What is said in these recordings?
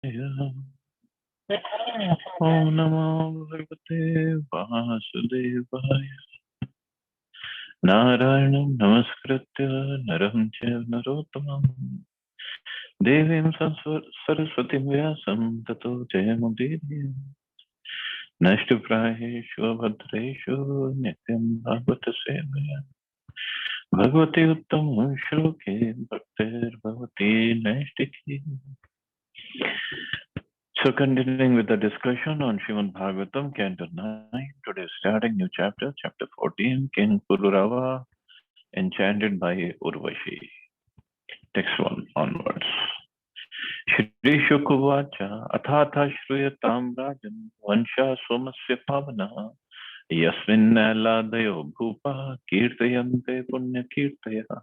Om Namo Bhagavate Vasudevaya. Narayanam Namaskritya Naram Chaiva Narottamam Devim Saraswatim Vyasam Tato Jayamudidya Nashtuprayeshu Abhadreshu Nityam Bhagavata Sevaya Bhagavati Uttam Shloke Bhaktir Bhavati Naistiki. So continuing with the discussion on Srimad Bhagavatam, Canto 9, today starting new chapter, chapter 14, King Pururava, enchanted by Urvashi. Text 1 onwards. Shri Shukuvacha, Athatha Shruyatam Rajan, Vansha Somasya Pavana, Yasmin Naladayo Bhupa, Kirtayante Punya Kirtaya.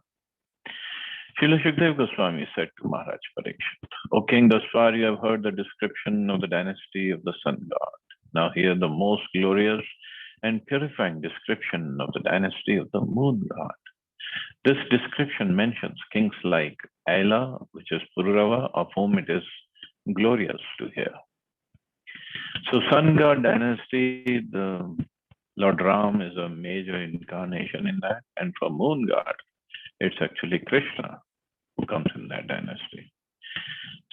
Srila Shukdev Goswami said to Maharaj Parikshit, O king, thus far you have heard the description of the dynasty of the sun god. Now hear the most glorious and purifying description of the dynasty of the moon god. This description mentions kings like Aila, which is Pururava, of whom it is glorious to hear. So sun god dynasty, the Lord Ram is a major incarnation in that, and for moon god, it's actually Krishna who comes in that dynasty.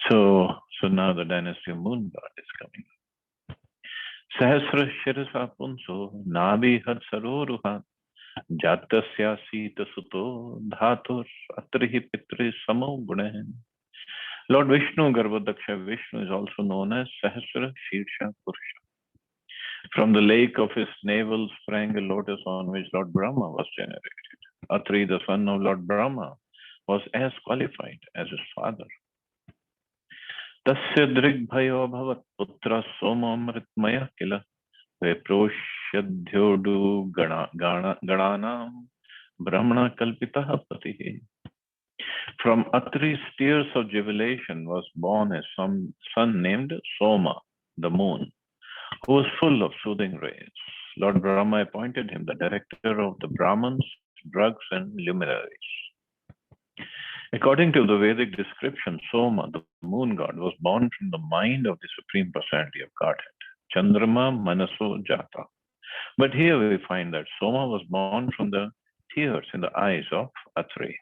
So now the dynasty of moon god is coming. Sahasra Shirasa Punso Nabi Had Saroruha Jatasya Sita Suto Dhatur Atrihi Pitri Samo Gunahan. Lord Vishnu, Garbhodaksha Vishnu, is also known as Sahasra Shirsha Purusha. From the lake of his navel sprang a lotus on which Lord Brahma was generated. Atri, the son of Lord Brahma, was as qualified as his father. Tasya Drigbhayo Bhavat Putra Soma Amritmaya Kila Veproshadhyodu Gananam Brahmana Kalpitaha Patihi. From Atri's tears of jubilation was born a son named Soma, the moon, who was full of soothing rays. Lord Brahma appointed him the director of the Brahmins, drugs, and luminaries. According to the Vedic description, Soma, the moon god, was born from the mind of the Supreme Personality of Godhead, Chandrama Manaso Jata. But here we find that Soma was born from the tears in the eyes of Atri.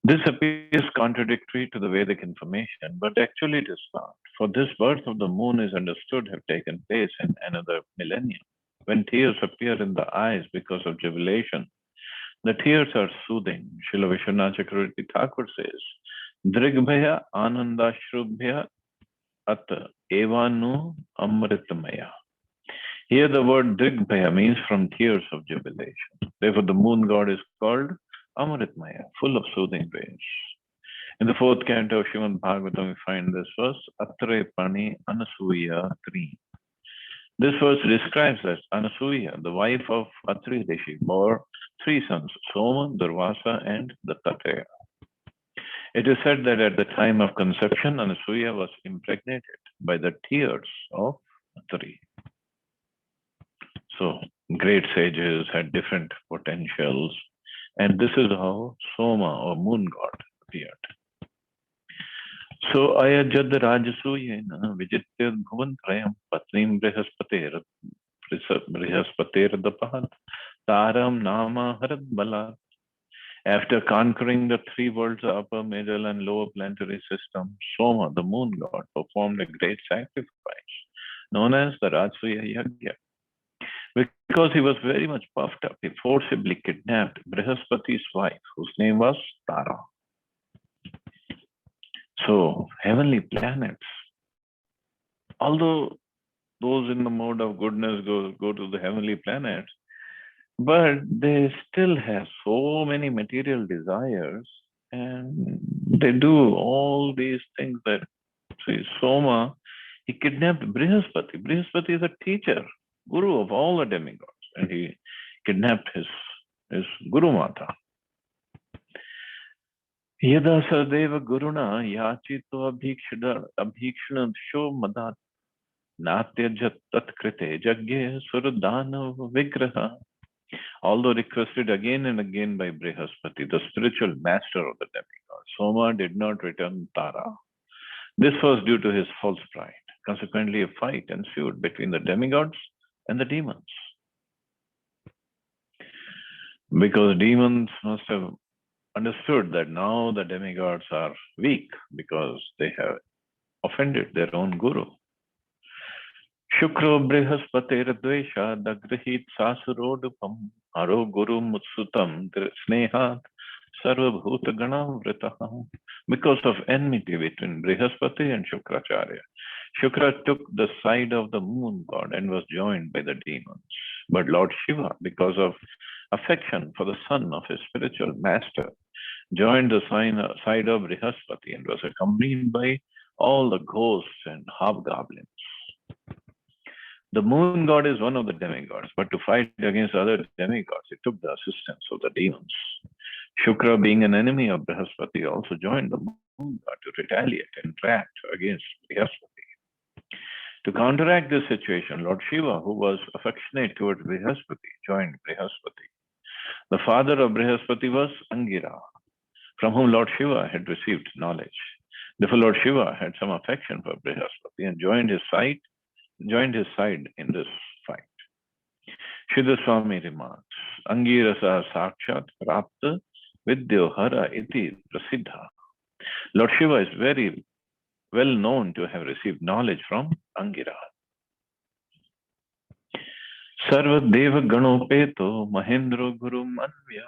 This appears contradictory to the Vedic information, but actually it is not. For this birth of the moon is understood to have taken place in another millennium. When tears appear in the eyes because of jubilation, the tears are soothing. Srila Vishwanath Chakravarti Thakur says, Drigbhaya Anandashrubhya At Evanu Amritamaya. Here the word Drigbhaya means from tears of jubilation. Therefore the moon god is called Amritmaya, full of soothing rays. In the fourth canto of Srimad Bhagavatam, we find this verse, Atre Pani Anasuya 3. This verse describes that Anasuya, the wife of Atri Rishi, bore three sons, Soma, Durvasa, and Dattatreya. It is said that at the time of conception, Anasuya was impregnated by the tears of Atri. So, great sages had different potentials, and this is how Soma, or moon god, appeared. So, Ayajad Rajasuyena Vijitya Bhuvantrayam Patnim Brihaspate Dapahat Taram Nama Harad Balat. After conquering the three worlds, the upper, middle, and lower planetary system, Soma, the moon god, performed a great sacrifice known as the Rajasuya Yagya. Because he was very much puffed up, he forcibly kidnapped Brihaspati's wife, whose name was Tara. So, heavenly planets, although those in the mode of goodness go to the heavenly planets, but they still have so many material desires, and they do all these things that, see, Soma, he kidnapped Brihaspati. Brihaspati is a teacher, guru of all the demigods, and he kidnapped his Guru Mata. Yada Sadeva Guruna Yachito Abhikshanasho Madat Natyajat Tatkrite Jagye Suradana Vigraha. Although requested again and again by Brihaspati, the spiritual master of the demigod, Soma did not return Tara. This was due to his false pride. Consequently, a fight ensued between the demigods and the demons. Because demons must have understood that now the demigods are weak because they have offended their own guru. Shukro brihaspatera dvesha dagrahit sasurodupam aro guru mutsutam snehat sarvabhuta ganamvritaha. Because of enmity between Brihaspati and Shukracharya, Shukra took the side of the moon god and was joined by the demons. But Lord Shiva, because of affection for the son of his spiritual master, joined the side of Brihaspati and was accompanied by all the ghosts and hobgoblins. The moon god is one of the demigods, but to fight against other demigods, it took the assistance of the demons. Shukra, being an enemy of Brihaspati, also joined the moon god to retaliate and react against Brihaspati. To counteract this situation, Lord Shiva, who was affectionate towards Brihaspati, joined Brihaspati. The father of Brihaspati was Angira, from whom Lord Shiva had received knowledge. Therefore, Lord Shiva had some affection for Brihaspati and joined his side in this fight. Sridhar Swami remarks, Angirasa Sakshat Prapta Vidyohara iti Prasiddha. Lord Shiva is very well known to have received knowledge from Angira. Sarva Deva Ganopeto Mahendro Guru Manvya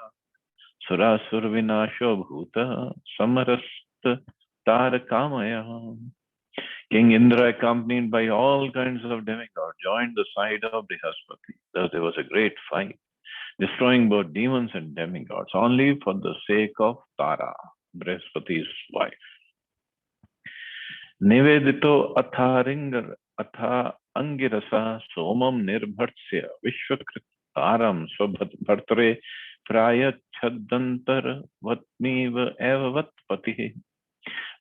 Surasur Vinasho Bhuta Samarasta Tarakamaya. King Indra, accompanied by all kinds of demigods, joined the side of Brihaspati. Thus there was a great fight, destroying both demons and demigods, only for the sake of Tara, Brihaspati's wife. Nivedito atha angirasa somam nirbhatsya vishwakrit taram svabhartare praya chaddantar vatmiva evavat patih.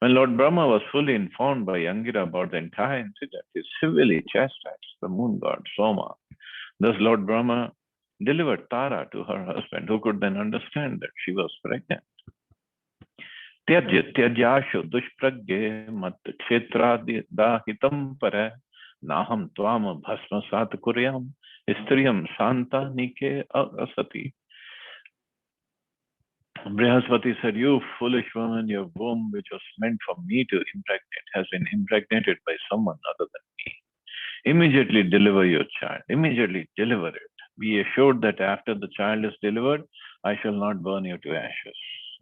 When Lord Brahma was fully informed by Angira about the entire incident, he severely chastised the moon god Soma. Thus Lord Brahma delivered Tara to her husband, who could then understand that she was pregnant. Tyajashu dushpragye mat kshetradahitam para naham tvama bhasma sat kuryam istriyam santa nike asati. Brihaspati said, "You foolish woman, your womb, which was meant for me to impregnate, has been impregnated by someone other than me. Immediately deliver your child. Immediately deliver it. Be assured that after the child is delivered, I shall not burn you to ashes.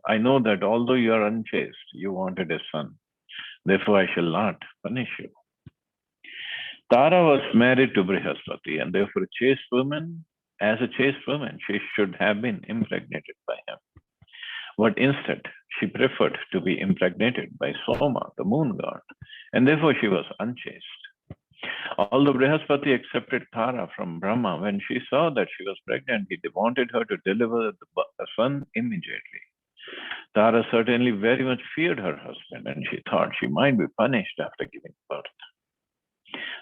I know that although you are unchaste, you wanted a son. Therefore, I shall not punish you." Tara was married to Brihaspati, and therefore, as a chaste woman, she should have been impregnated by him. But instead, she preferred to be impregnated by Soma, the moon god, and therefore she was unchaste. Although Brihaspati accepted Tara from Brahma, when she saw that she was pregnant, he wanted her to deliver the son immediately. Tara certainly very much feared her husband, and she thought she might be punished after giving birth.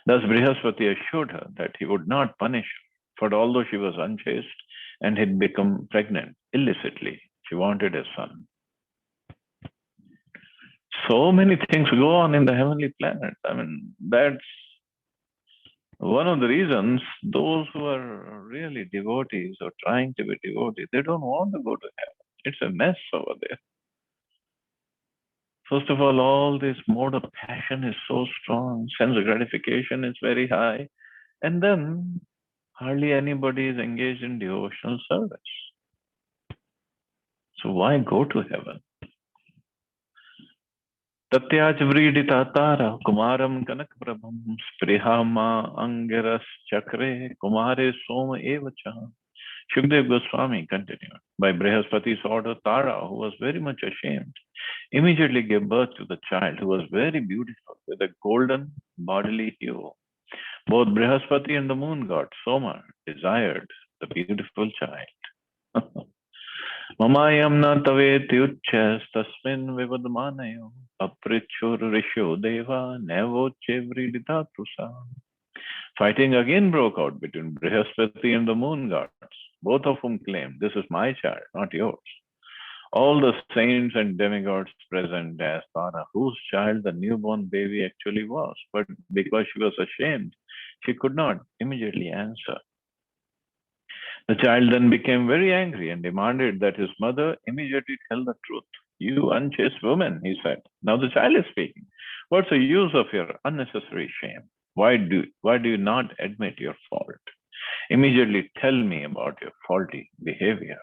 Thus Brihaspati assured her that he would not punish her, for although she was unchaste and had become pregnant illicitly, she wanted a son. So many things go on in the heavenly planet. I mean, that's one of the reasons those who are really devotees or trying to be devotees, they don't want to go to heaven. It's a mess over there. First of all this mode of passion is so strong, sense of gratification is very high, and then hardly anybody is engaged in devotional service. So why go to heaven? Tatyaj vridita tara kumaram kanakprabham sprihama angiras chakre kumare soma evacha. Shukdev Goswami continued. By Brihaspati's order, Tara, who was very much ashamed, immediately gave birth to the child, who was very beautiful, with a golden bodily hue. Both Brihaspati and the moon god Soma desired the beautiful child. Mamayam na taveti uchchas tasmin vivadmanayo aprichur risho deva nevoche vridita tusa. Fighting again broke out between Brihaspati and the moon gods, both of whom claimed, "This is my child, not yours." All the saints and demigods present asked Tara whose child the newborn baby actually was, but because she was ashamed, she could not immediately answer. The child then became very angry and demanded that his mother immediately tell the truth. You unchaste woman, he said. Now the child is speaking. What's the use of your unnecessary shame? Why do you not admit your fault? Immediately tell me about your faulty behavior.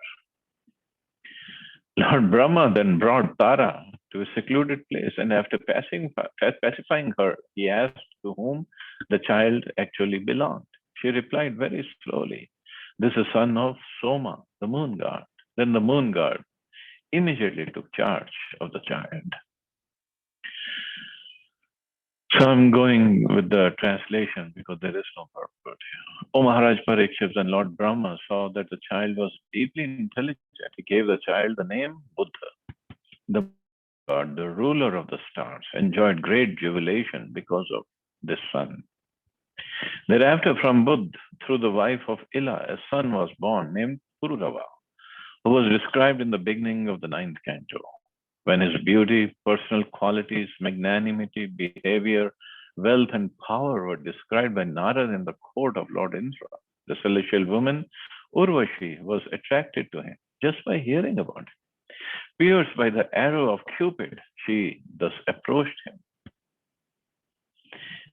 Lord Brahma then brought Tara to a secluded place, and after pacifying her, he asked to whom the child actually belonged. She replied very slowly, "This is son of Soma, the moon god." Then the moon god immediately took charge of the child. So I'm going with the translation because there is no purport here. O Maharaj Parikshit and Lord Brahma saw that the child was deeply intelligent. He gave the child the name Buddha. The god, the ruler of the stars, enjoyed great jubilation because of this son. Thereafter, from Buddha, through the wife of Ila, a son was born named Pururava, who was described in the beginning of the 9th canto. When his beauty, personal qualities, magnanimity, behavior, wealth, and power were described by Narad in the court of Lord Indra, the celestial woman Urvashi was attracted to him just by hearing about him. Pierced by the arrow of Cupid, she thus approached him.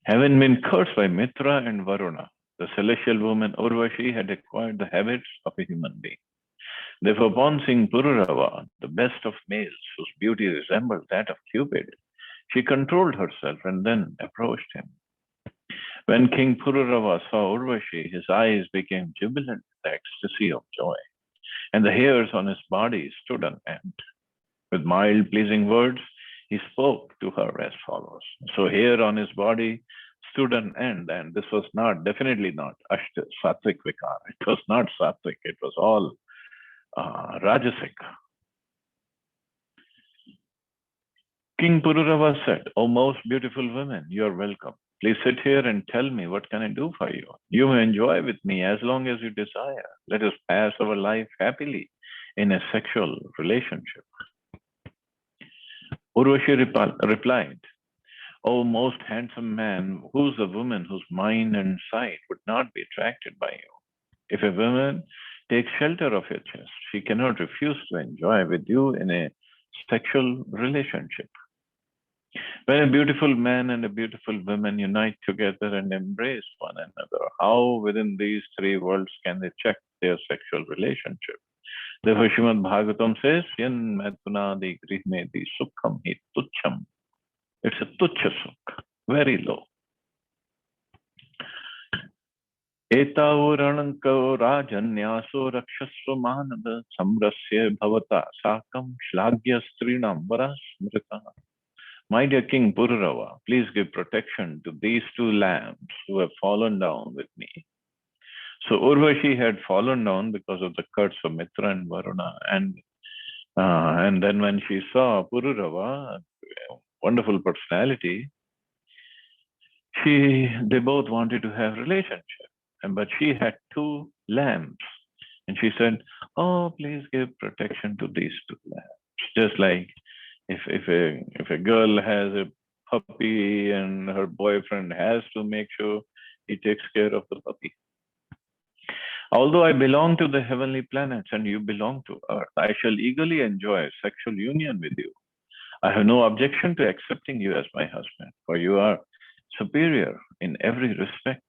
Having been cursed by Mitra and Varuna, the celestial woman Urvashi had acquired the habits of a human being. Therefore, upon seeing Pururava, the best of males, whose beauty resembled that of Cupid, she controlled herself and then approached him. When King Pururava saw Urvashi, his eyes became jubilant with the ecstasy of joy, and the hairs on his body stood on end. With mild, pleasing words, he spoke to her as follows. So hair on his body stood on end, and this was definitely not Sattvic Vikar. It was not Sattvic, it was all Rajasic. King Pururava said, "O most beautiful women, you are welcome. Please sit here and tell me what can I do for you. You may enjoy with me as long as you desire. Let us pass our life happily in a sexual relationship." Urvashi replied, "O most handsome man, who's a woman whose mind and sight would not be attracted by you? If a woman takes shelter of your chest, she cannot refuse to enjoy with you in a sexual relationship. When a beautiful man and a beautiful woman unite together and embrace one another, how within these three worlds can they check their sexual relationship? Therefore, Srimad Bhagavatam says, "Yan matunadi grihmedi sukham hi tucham." It's a tuchya sukh, very low. Etaurananko rajanyaso rakshasva manava samrasya bhavata sakam shlagya strinam varasmrita. My dear King Pururava, please give protection to these two lambs who have fallen down with me. So Urvashi had fallen down because of the curse of Mitra and Varuna, and then when she saw Pururava, wonderful personality, they both wanted to have relationship, but she had two lambs, and she said, "Oh, please give protection to these two lambs." Just like if a girl has a puppy and her boyfriend has to make sure he takes care of the puppy. Although I belong to the heavenly planets and you belong to Earth, I shall eagerly enjoy sexual union with you. I have no objection to accepting you as my husband, for you are superior in every respect.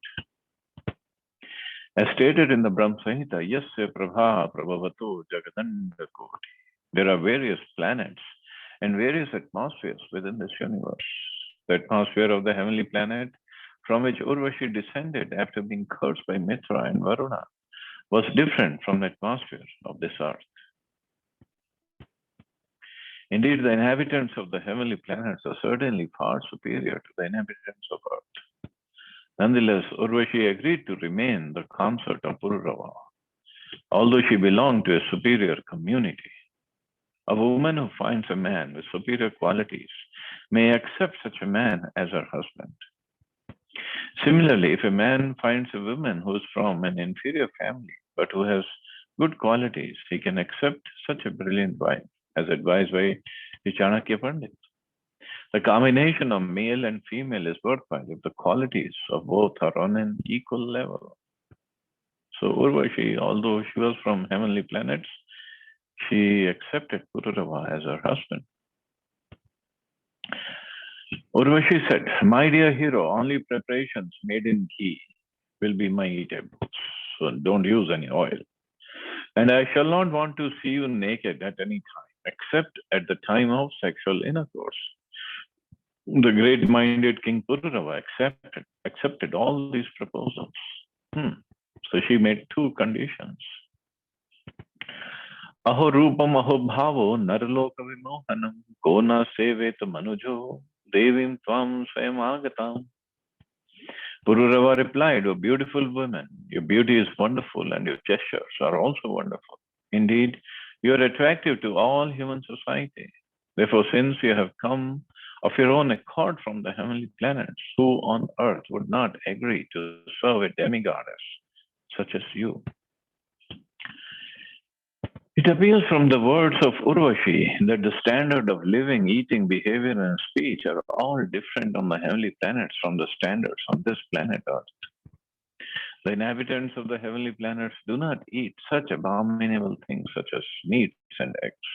As stated in the Brahma Samhita, Yasya Prabha Prabhavato Jagadanda Koti. There are various planets and various atmospheres within this universe. The atmosphere of the heavenly planet from which Urvashi descended after being cursed by Mitra and Varuna was different from the atmosphere of this earth. Indeed, the inhabitants of the heavenly planets are certainly far superior to the inhabitants of earth. Nonetheless, Urvashi agreed to remain the consort of Pururava, although she belonged to a superior community. A woman who finds a man with superior qualities may accept such a man as her husband. Similarly, if a man finds a woman who is from an inferior family but who has good qualities, he can accept such a brilliant wife. as advised by Chanakya Pandit. The combination of male and female is worthwhile if the qualities of both are on an equal level. So Urvashi, although she was from heavenly planets, she accepted Pururava as her husband. Urvashi said, "My dear hero, only preparations made in ghee will be my eatables, so don't use any oil. And I shall not want to see you naked at any time, except at the time of sexual intercourse." The great-minded King Pururava accepted all these proposals. So she made two conditions. Aho rupam aho bhavo narloka vimohanam kona sevet manujo devim tvam swayam agatam. Pururava replied, "O beautiful woman, your beauty is wonderful and your gestures are also wonderful. Indeed, you are attractive to all human society. Therefore, since you have come of your own accord from the heavenly planets, who on earth would not agree to serve a demigoddess such as you?" It appears from the words of Urvashi that the standard of living, eating, behavior, and speech are all different on the heavenly planets from the standards on this planet Earth. The inhabitants of the heavenly planets do not eat such abominable things such as meats and eggs.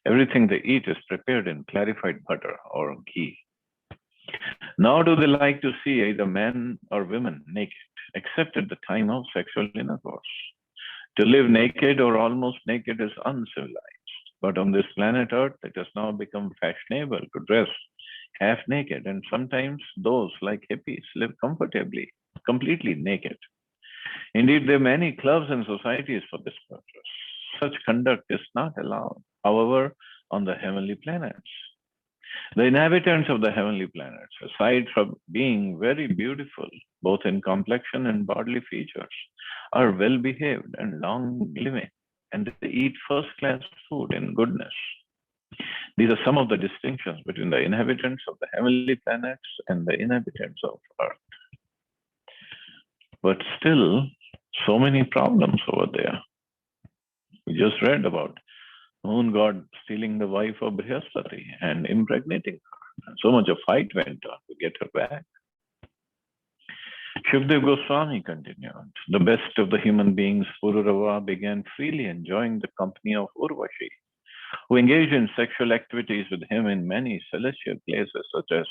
Everything they eat is prepared in clarified butter or ghee. Nor do they like to see either men or women naked, except at the time of sexual intercourse. To live naked or almost naked is uncivilized. But on this planet Earth, it has now become fashionable to dress half naked, and sometimes those, like hippies, live comfortably, completely naked. Indeed, there are many clubs and societies for this purpose. Such conduct is not allowed, however, on the heavenly planets. The inhabitants of the heavenly planets, aside from being very beautiful, both in complexion and bodily features, are well behaved and long living, and they eat first class food in goodness. These are some of the distinctions between the inhabitants of the heavenly planets and the inhabitants of Earth. But still, so many problems over there. We just read about moon god stealing the wife of Brihaspati and impregnating her. And so much a fight went on to get her back. Shukdev Goswami continued, "The best of the human beings, Pururava, began freely enjoying the company of Urvashi, who engaged in sexual activities with him in many celestial places such as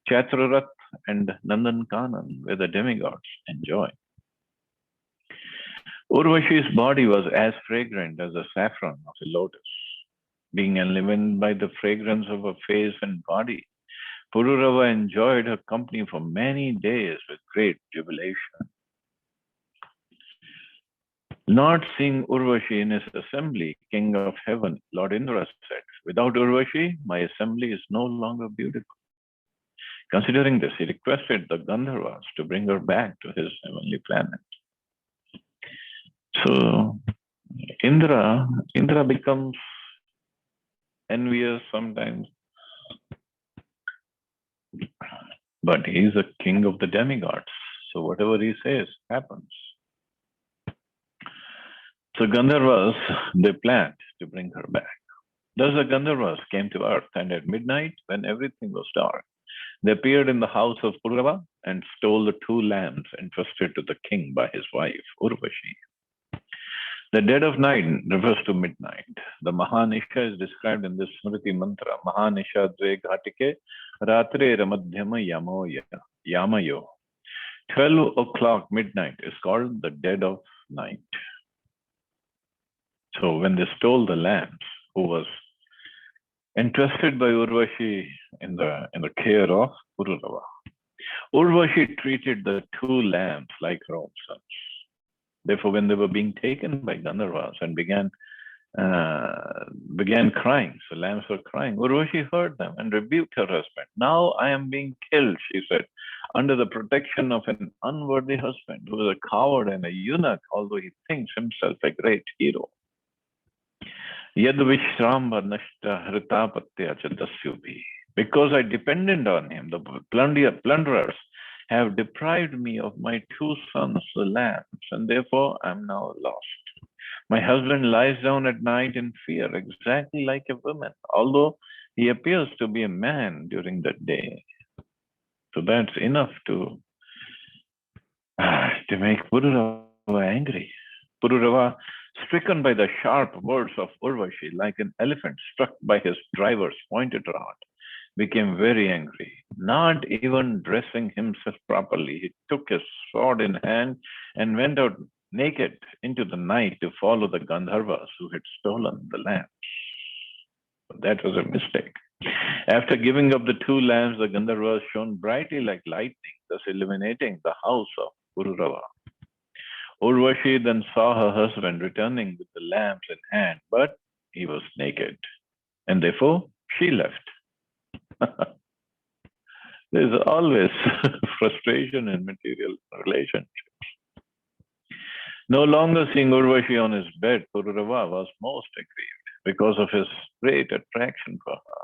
Chatrarat and Nandankanan, where the demigods enjoy. Urvashi's body was as fragrant as the saffron of a lotus. Being enlivened by the fragrance of her face and body, Pururava enjoyed her company for many days with great jubilation. Not seeing Urvashi in his assembly, King of Heaven, Lord Indra said, 'Without Urvashi, my assembly is no longer beautiful.' Considering this, he requested the Gandharvas to bring her back to his heavenly planet. So Indra becomes envious sometimes, but he is a king of the demigods. So whatever he says happens. So Gandharvas, they planned to bring her back. Thus the Gandharvas came to earth, and at midnight, when everything was dark, they appeared in the house of Pururava and stole the 2 lambs entrusted to the king by his wife, Urvashi. The dead of night refers to midnight. The Mahanisha is described in this Smriti mantra, Mahanisha dve ghatike ratre ramadhyama yamayo. 12 o'clock midnight is called the dead of night. So when they stole the lambs, who was entrusted by Urvashi in the care of Pururava, Urvashi treated the 2 lambs like her own sons. Therefore, when they were being taken by Gandharvas and began crying, so lambs were crying, Urvashi heard them and rebuked her husband. "Now I am being killed," she said, "under the protection of an unworthy husband who is a coward and a eunuch, although he thinks himself a great hero. Yad vishramba nashta hritapatya chadasyubhi. Because I depended on him, the plunderers have deprived me of my 2 sons, the lambs, and therefore I am now lost. My husband lies down at night in fear, exactly like a woman, although he appears to be a man during the day. So that's enough to make Pururava angry. Pururava, stricken by the sharp words of Urvashi, like an elephant struck by his driver's pointed rod, became very angry. Not even dressing himself properly, he took his sword in hand and went out naked into the night to follow the Gandharvas who had stolen the lamp. That was a mistake. After giving up the two lamps, the Gandharvas shone brightly like lightning, thus illuminating the house of Pururava. Urvashi then saw her husband returning with the lamps in hand, but he was naked, and therefore she left. There's always frustration in material relationships. No longer seeing Urvashi on his bed, Pururava was most aggrieved because of his great attraction for her.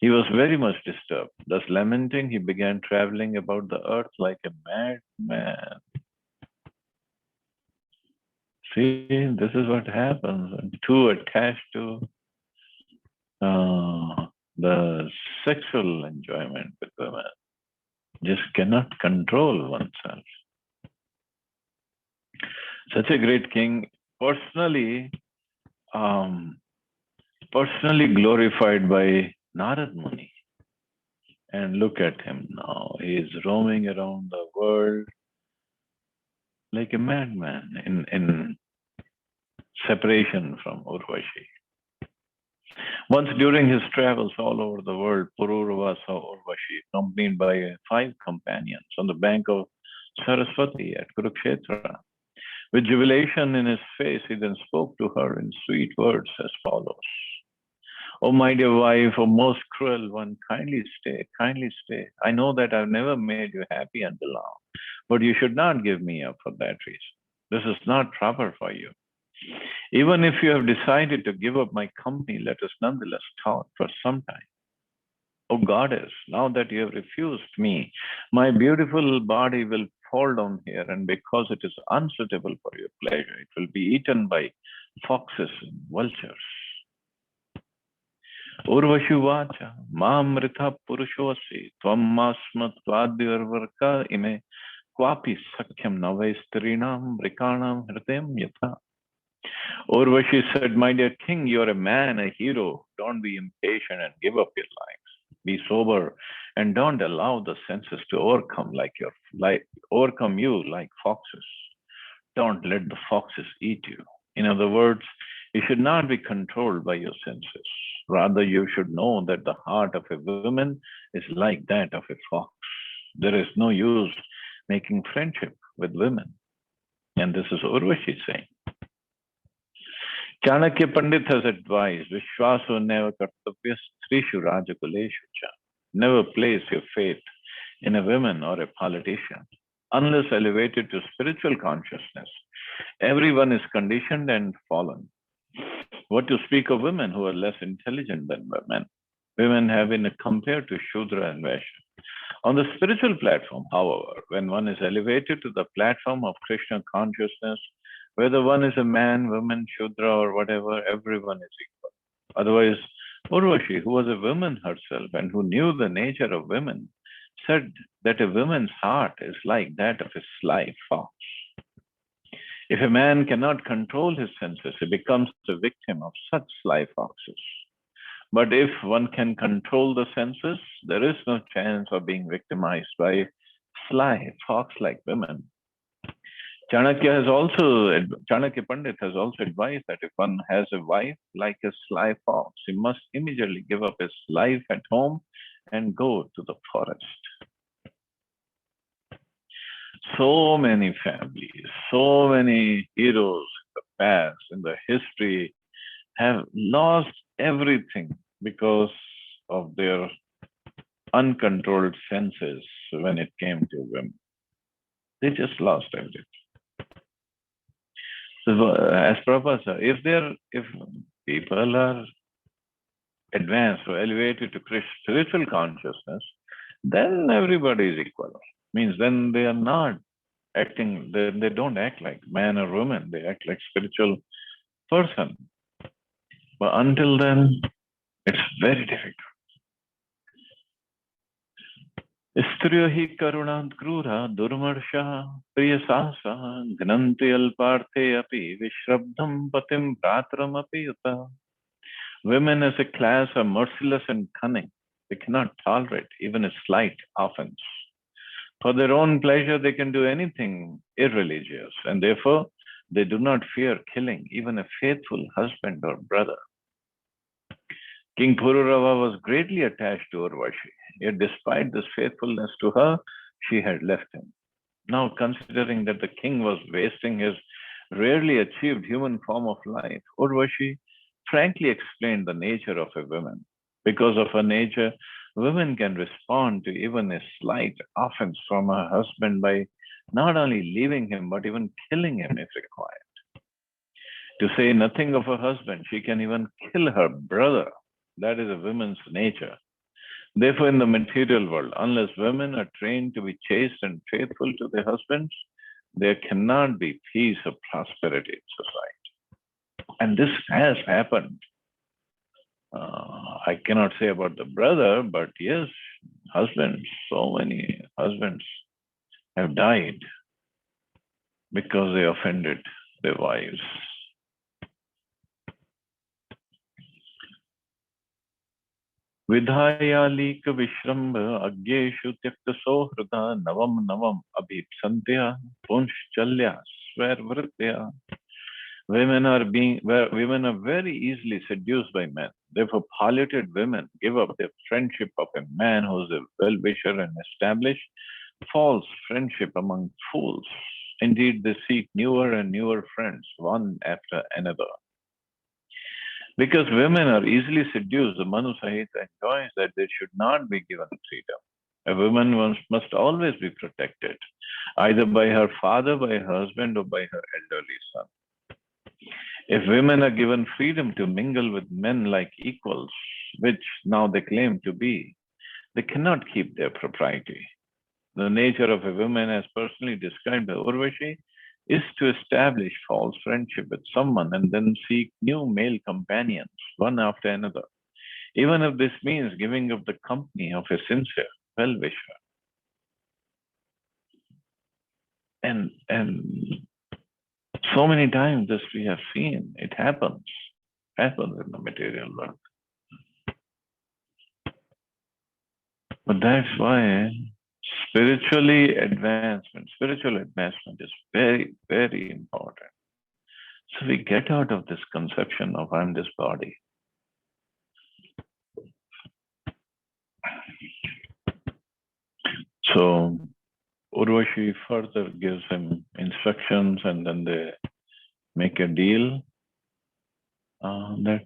He was very much disturbed. Thus, lamenting, he began traveling about the earth like a madman. See, this is what happens when too attached to the sexual enjoyment with women. Just cannot control oneself. Such a great king, personally, um, personally glorified by Narad Muni. And look at him now. He is roaming around the world like a madman in separation from Urvashi. Once during his travels all over the world, Pururava saw Urvashi accompanied by 5 companions on the bank of Saraswati at Kurukshetra. With jubilation in his face, he then spoke to her in sweet words as follows. Oh, my dear wife, oh, most cruel one, kindly stay, kindly stay. I know that I've never made you happy until now, but you should not give me up for that reason. This is not proper for you. Even if you have decided to give up my company, let us nonetheless talk for some time. O goddess, now that you have refused me, my beautiful body will fall down here, and because it is unsuitable for your pleasure, it will be eaten by foxes and vultures. Urvashuvacha, mamrita purushosi, tvam masmatvadyarvarka ime kwapi sakyam navaistarinam rikanam hritem yatha. Urvashi said, my dear king, you are a man, a hero. Don't be impatient and give up your life. Be sober and don't allow the senses to overcome you like foxes. Don't let the foxes eat you. In other words, you should not be controlled by your senses. Rather, you should know that the heart of a woman is like that of a fox. There is no use making friendship with women. And this is Urvashi saying. Chanakya Pandit has advised, Vishwaso neva kartavyas trishu rajakuleshu cha. Never place your faith in a woman or a politician. Unless elevated to spiritual consciousness, everyone is conditioned and fallen. What to speak of women who are less intelligent than men? Women have been compared to Shudra and Vaishya. On the spiritual platform, however, when one is elevated to the platform of Krishna consciousness, whether one is a man, woman, Shudra, or whatever, everyone is equal. Otherwise, Urvashi, who was a woman herself and who knew the nature of women, said that a woman's heart is like that of a sly fox. If a man cannot control his senses, he becomes the victim of such sly foxes. But if one can control the senses, there is no chance of being victimized by sly fox-like women. Chanakya Pandit has also advised that if one has a wife like a sly fox, he must immediately give up his life at home and go to the forest. So many families, so many heroes in the past, in the history, have lost everything because of their uncontrolled senses when it came to women. They just lost everything. So, as Prabhupada said, if people are advanced or elevated to spiritual consciousness, then everybody is equal. Means then they are not acting, they don't act like man or woman, they act like spiritual person. But until then, it's very difficult. स्त्रियो हि करुणात् क्रूरा दुर्मर्षः प्रियसाहसः घ्नन्ति अल्पार्थे अपि विश्रब्धं पतिं भ्रातरमपि युता. Women as a class are merciless and cunning. They cannot tolerate even a slight offense. For their own pleasure, they can do anything irreligious, and therefore they do not fear killing even a faithful husband or brother. King Pururava was greatly attached to Urvashi, yet despite this faithfulness to her, she had left him. Now, considering that the king was wasting his rarely achieved human form of life, Urvashi frankly explained the nature of a woman. Because of her nature, women can respond to even a slight offense from her husband by not only leaving him, but even killing him if required. To say nothing of her husband, she can even kill her brother. That is a woman's nature. Therefore, in the material world, unless women are trained to be chaste and faithful to their husbands, there cannot be peace or prosperity in society. And this has happened. I cannot say about the brother, but yes, husbands, so many husbands have died because they offended their wives. विधायालीक विश्रम्भ अज्ञेषु त्यक्तसौहृदा नवम नवम अभीप्सन्त्या पुंश्चल्या स्वैर्वृत्त्या. Women are very easily seduced by men. Therefore, polluted women give up their friendship of a man who is a well-wisher and establish false friendship among fools. Indeed, they seek newer and newer friends, one after another. Because women are easily seduced, the Manu Sahita enjoins that they should not be given freedom. A woman must always be protected, either by her father, by her husband, or by her elderly son. If women are given freedom to mingle with men like equals, which now they claim to be, they cannot keep their propriety. The nature of a woman, as personally described by Urvashi, is to establish false friendship with someone and then seek new male companions, one after another, even if this means giving up the company of a sincere well-wisher. And so many times this we have seen, it happens in the material world. But that's why spiritual advancement is very, very important. So we get out of this conception of I'm this body. So Urvashi further gives him instructions, and then they make a deal that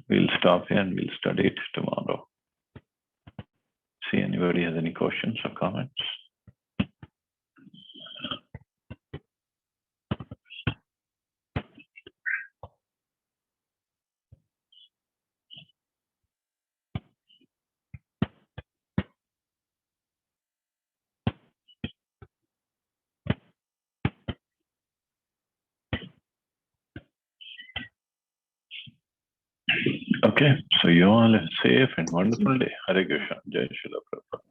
we'll stop here and we'll study it tomorrow. See, anybody has any questions or comments? Okay, so you all have a safe and wonderful day. Hare Krishna. Jai Srila Prabhupada.